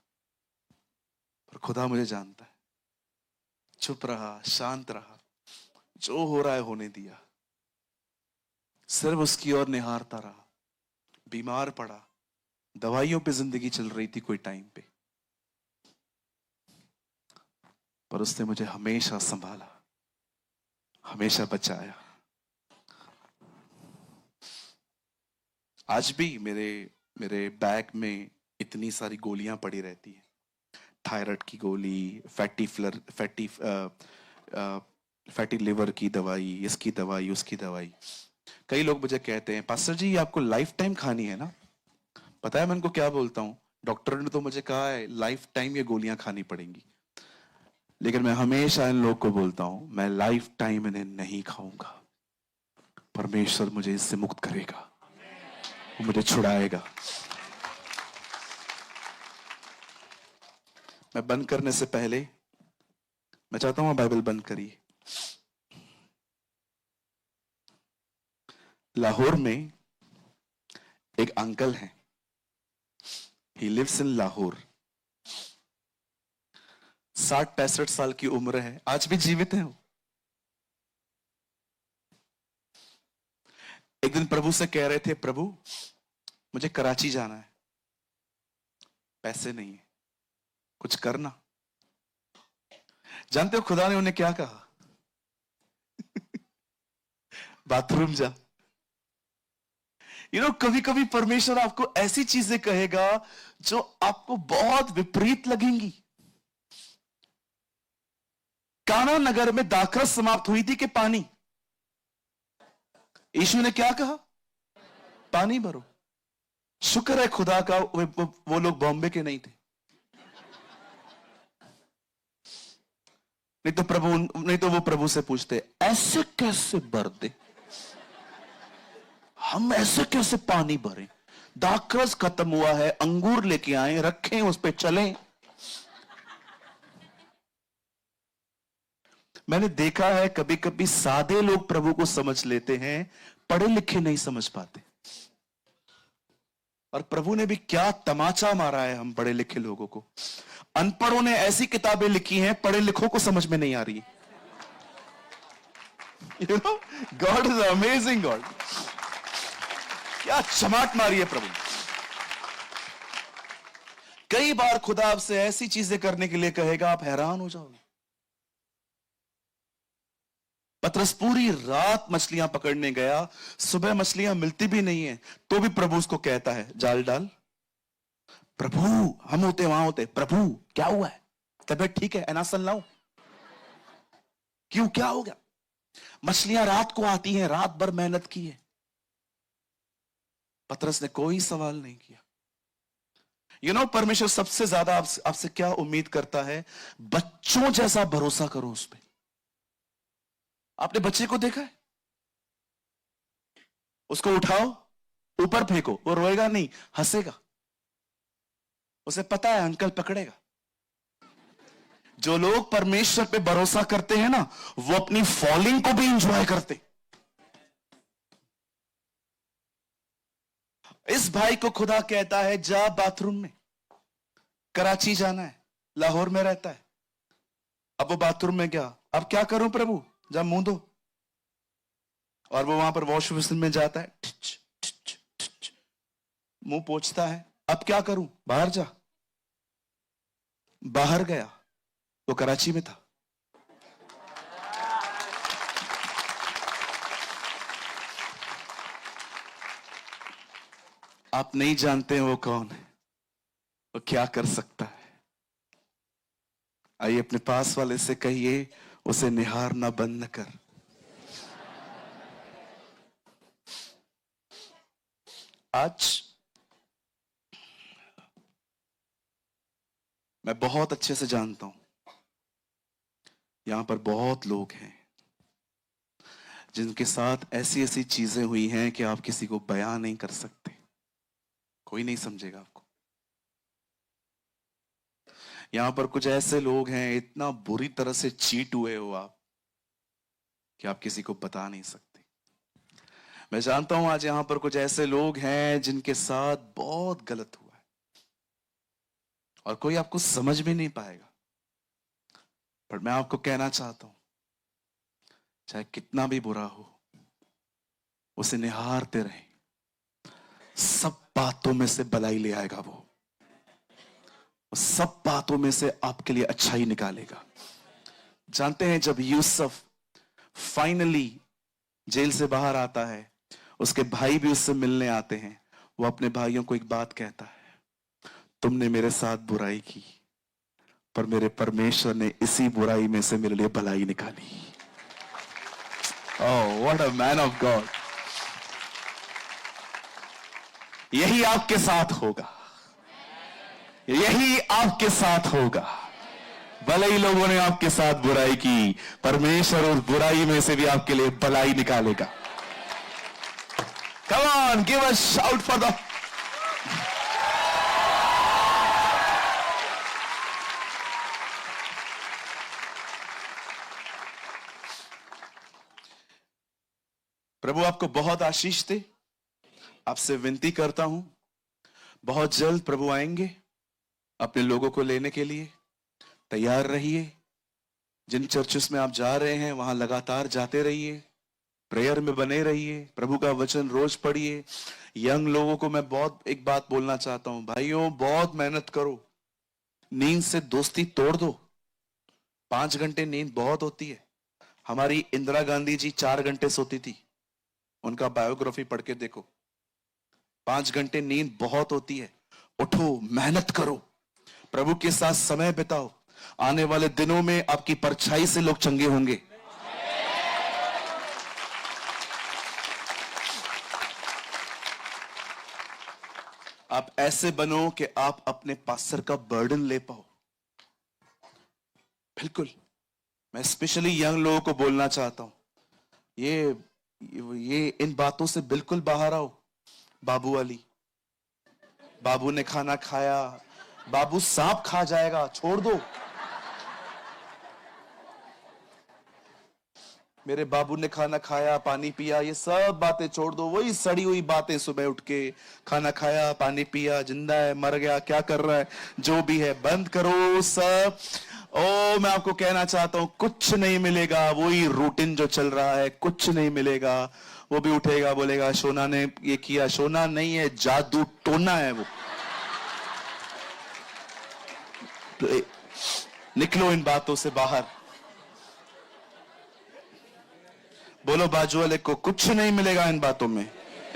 पर खुदा मुझे जानता है। चुप रहा, शांत रहा, जो हो रहा है होने दिया, सिर्फ उसकी ओर निहारता रहा। बीमार पड़ा, दवाइयों पे जिंदगी चल रही थी कोई टाइम पे, पर उसने मुझे हमेशा संभाला, हमेशा बचाया। आज भी मेरे मेरे बैग में इतनी सारी गोलियां पड़ी रहती हैं। थायराइड की गोली, फैटी लिवर की दवाई, इसकी दवाई, उसकी दवाई। कई लोग मुझे कहते हैं, पास्टर जी ये आपको लाइफ टाइम खानी है ना? पता है मैं उनको क्या बोलता हूं? डॉक्टर ने तो मुझे कहा है लाइफ टाइम ये गोलियां खानी पड़ेंगी, लेकिन मैं हमेशा इन लोग को बोलता हूं मैं लाइफ टाइम इन्हें नहीं खाऊंगा। परमेश्वर मुझे इससे मुक्त करेगा, वो मुझे छुड़ाएगा। मैं बंद करने से पहले मैं चाहता हूं बाइबल बंद करिए। लाहौर में एक अंकल हैं, ही लिव्स इन लाहौर। 60-65 साल की उम्र है, आज भी जीवित हैं वो। एक दिन प्रभु से कह रहे थे, प्रभु मुझे कराची जाना है, पैसे नहीं है, कुछ करना। जानते हो खुदा ने उन्हें क्या कहा? बाथरूम जा। कभी कभी परमेश्वर आपको ऐसी चीजें कहेगा जो आपको बहुत विपरीत लगेंगी। काना नगर में दाखरस समाप्त हुई थी कि पानी? यीशु ने क्या कहा? पानी भरो। शुक्र है खुदा का वो लोग बॉम्बे के नहीं थे, नहीं तो वो प्रभु से पूछते ऐसे कैसे भर दे, हम ऐसे कैसे पानी भरें? दाखरस खत्म हुआ है, अंगूर लेके आए, रखें, उस पे चलें। मैंने देखा है कभी कभी सादे लोग प्रभु को समझ लेते हैं, पढ़े लिखे नहीं समझ पाते। और प्रभु ने भी क्या तमाचा मारा है हम बड़े लिखे लोगों को। अनपढ़ों ने ऐसी किताबें लिखी हैं, पढ़े लिखों को समझ में नहीं आ रही। God is amazing God. क्या चमाट मारी है प्रभु। कई बार खुदा आपसे ऐसी चीजें करने के लिए कहेगा, आप हैरान हो जाओगे। पतरस पूरी रात मछलियां पकड़ने गया, सुबह मछलियां मिलती भी नहीं है, तो भी प्रभु उसको कहता है जाल डाल। प्रभु, हम होते वहां होते, प्रभु क्या हुआ है, तबीयत ठीक है, एनासन लाऊं? क्यों, क्या हो गया? मछलियां रात को आती हैं, रात भर मेहनत की है। पतरस ने कोई सवाल नहीं किया। परमेश्वर सबसे ज्यादा आपसे क्या उम्मीद करता है? बच्चों जैसा भरोसा करो उस पर। आपने बच्चे को देखा है? उसको उठाओ, ऊपर फेंको, वो रोएगा नहीं, हंसेगा। उसे पता है अंकल पकड़ेगा। जो लोग परमेश्वर पे भरोसा करते हैं ना, वो अपनी फॉलिंग को भी एंजॉय करते। इस भाई को खुदा कहता है जा बाथरूम में, कराची जाना है, लाहौर में रहता है। अब वो बाथरूम में गया, अब क्या करूं प्रभु? जा मुंह दो। और वो वहां पर वॉश बेसिन में जाता है, ठिच, ठिच, ठिच, मुंह पोंछता है। अब क्या करूं? बाहर जा। बाहर गया तो कराची में था। आप नहीं जानते हैं वो कौन है, वो क्या कर सकता है। आइए अपने पास वाले से कहिए, उसे निहारना बंद न कर। आज मैं बहुत अच्छे से जानता हूं, यहां पर बहुत लोग हैं जिनके साथ ऐसी ऐसी चीजें हुई हैं कि आप किसी को बयान नहीं कर सकते, कोई नहीं समझेगा आपको। यहां पर कुछ ऐसे लोग हैं, इतना बुरी तरह से चीट हुए हो आप कि आप किसी को बता नहीं सकते। मैं जानता हूं आज यहां पर कुछ ऐसे लोग हैं जिनके साथ बहुत गलत हुआ है और कोई आपको समझ में नहीं पाएगा, पर मैं आपको कहना चाहता हूं चाहे कितना भी बुरा हो उसे निहारते रहें, सब बातों में से भलाई ले आएगा वो सब बातों में से आपके लिए अच्छा ही निकालेगा। जानते हैं जब यूसुफ फाइनली जेल से बाहर आता है, उसके भाई भी उससे मिलने आते हैं, वो अपने भाइयों को एक बात कहता है, तुमने मेरे साथ बुराई की पर मेरे परमेश्वर ने इसी बुराई में से मेरे लिए भलाई निकाली। Oh what a man of God. यही आपके साथ होगा, यही आपके साथ होगा। भले ही लोगों ने आपके साथ बुराई की, परमेश्वर उस बुराई में से भी आपके लिए भलाई निकालेगा। Come on, give a shout for the प्रभु आपको बहुत आशीष दे। आपसे विनती करता हूं, बहुत जल्द प्रभु आएंगे अपने लोगों को लेने के लिए। तैयार रहिए। जिन चर्चेस में आप जा रहे हैं वहां लगातार जाते रहिए, प्रेयर में बने रहिए, प्रभु का वचन रोज पढ़िए। यंग लोगों को मैं एक बात बोलना चाहता हूं, भाइयों बहुत मेहनत करो, नींद से दोस्ती तोड़ दो। 5 घंटे नींद बहुत होती है। हमारी इंदिरा गांधी जी 4 घंटे सोती थी, उनका बायोग्राफी पढ़ के देखो। 5 घंटे नींद बहुत होती है। उठो, मेहनत करो, प्रभु के साथ समय बिताओ। आने वाले दिनों में आपकी परछाई से लोग चंगे होंगे। आप ऐसे बनो कि आप अपने पास्टर का बर्डन ले पाओ। बिल्कुल, मैं स्पेशली यंग लोगों को बोलना चाहता हूं, ये इन बातों से बिल्कुल बाहर आओ। बाबू वाली, बाबू ने खाना खाया, बाबू सांप खा जाएगा, छोड़ दो। मेरे बाबू ने खाना खाया, पानी पिया, ये सब बातें छोड़ दो। वही सड़ी हुई बातें, सुबह उठ के खाना खाया, पानी पिया, जिंदा है, मर गया, क्या कर रहा है, जो भी है बंद करो सब। मैं आपको कहना चाहता हूं कुछ नहीं मिलेगा। वही रूटीन जो चल रहा है, कुछ नहीं मिलेगा। वो भी उठेगा, बोलेगा सोना ने ये किया। सोना नहीं है, जादू टोना है वो। निकलो इन बातों से बाहर। बोलो बाजू वाले को, कुछ नहीं मिलेगा इन बातों में।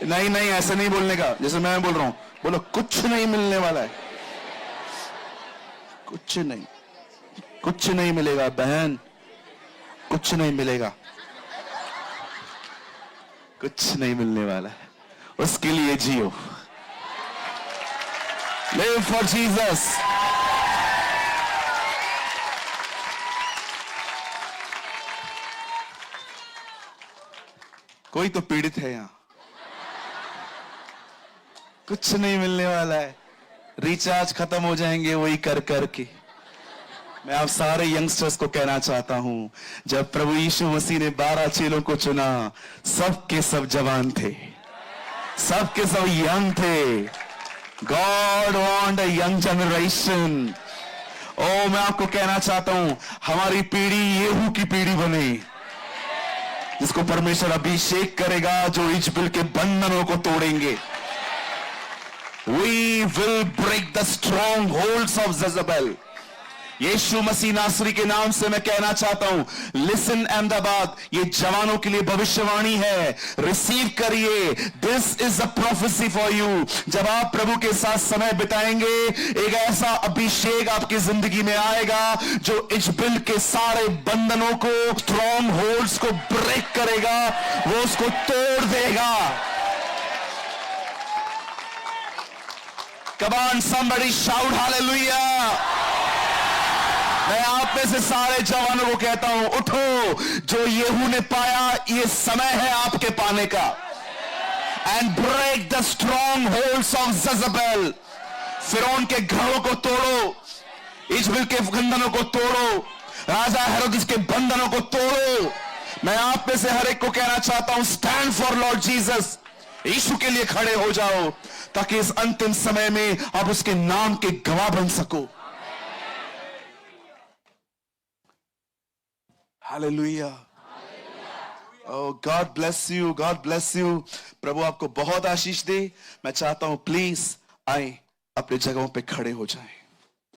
नहीं नहीं, ऐसे नहीं बोलने का जैसे मैं बोल रहा हूं। बोलो कुछ नहीं मिलने वाला है, कुछ नहीं, कुछ नहीं मिलेगा बहन, कुछ नहीं मिलेगा, कुछ नहीं मिलने वाला है। उसके लिए जियो। Live for Jesus. कोई तो पीड़ित है यहां, कुछ नहीं मिलने वाला है, रिचार्ज खत्म हो जाएंगे वही कर करके। मैं आप सारे यंगस्टर्स को कहना चाहता हूं, जब प्रभु यीशु मसीह ने 12 चेलों को चुना, सब के सब जवान थे, सब के सब यंग थे। God want a young generation. मैं आपको कहना चाहता हूं, हमारी पीढ़ी येहू की पीढ़ी बने, जिसको परमेश्वर अभिषेक करेगा, जो इजबेल के बंधनों को तोड़ेंगे। We will break the strongholds of Jezebel. यीशु मसीह नासरी के नाम से मैं कहना चाहता हूं, लिसन अहमदाबाद, ये जवानों के लिए भविष्यवाणी है। रिसीव करिए, this is a prophecy for you. जब आप प्रभु के साथ समय बिताएंगे, एक ऐसा अभिषेक आपकी जिंदगी में आएगा जो इजबेल के सारे बंधनों को, स्ट्रॉन्ग होल्ड्स को ब्रेक करेगा, वो उसको तोड़ देगा। Come on, somebody shout hallelujah. मैं आप में से सारे जवानों को कहता हूं, उठो, जो येहू ने पाया, ये समय है आपके पाने का। And break the strongholds of Jezebel. फिरौन के घरों को तोड़ो, इजबेल के बंधनों को तोड़ो, राजा हेरोदेस के बंधनों को तोड़ो। मैं आप में से हर एक को कहना चाहता हूं, स्टैंड फॉर लॉर्ड जीसस। यीशु के लिए खड़े हो जाओ, ताकि इस अंतिम समय में आप उसके नाम के गवाह बन सको। Hallelujah. Oh God bless you, God bless you. प्रभु आपको बहुत आशीष दे। मैं चाहता हूं प्लीज आए, अपनी जगहों पे खड़े हो जाएं।